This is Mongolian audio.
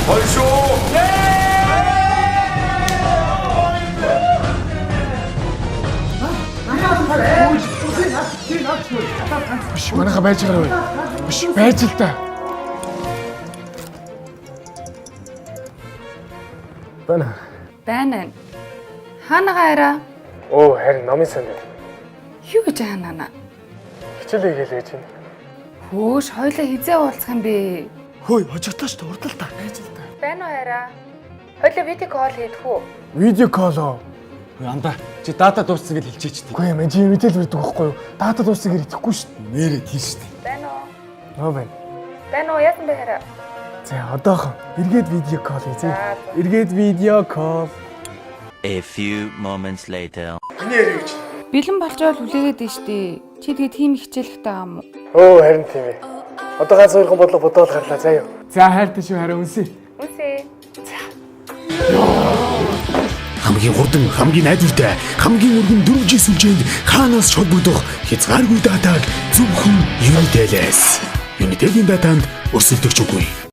Хоёр шүү. Биш манайха байж байгаа вэ? Биш байж л та. Бана. Байна. Хаанага арай? Оо харин номын сан дээр. Юу гэж хаанаа? Хичээлээ хийгээл гэж байна. Хөөш хоёлаа хизээ уулзах юм бэ? Хөөе, хожигдоо шүү дээ. Урдал та. Байж л та. Байна уу арай? Хоёлаа видео кол хийдэх үү? Видео коло. Анда чи дата дууссан гэж хэлчихэж тий. Үгүй юм, чи мэдээл өрдөг байхгүй юу? Дата дуусах гэж итгэхгүй шүү дээ. Нэрээ тийш тий. Байна уу? Нөө байна. Байна уу? Яасан бэ хараа? За одоохон эргээд видео кол хийе. Эргээд видео кол. A few moments later. Эний яриг гэж. Бэлэн болчоод хүлээгээд дээ штий. Чи тэгээ тийм хичээлхтэй юм уу? Оо харин тийм ээ. Одоо ганц өөрхөн бодлого бодоод гарлаа заа юу. За хайртай шүү хараа үнсээ. Үсээ. Хамгийн хурдан, хамгийн найдвартай, хамгийн өргөн 4G сүлжээнд хаанаас ч холбогдох хязгааргүй датаг зөвхөн Unitel-ээс. Unitel-ийн датанд өрсөлдөгч үгүй.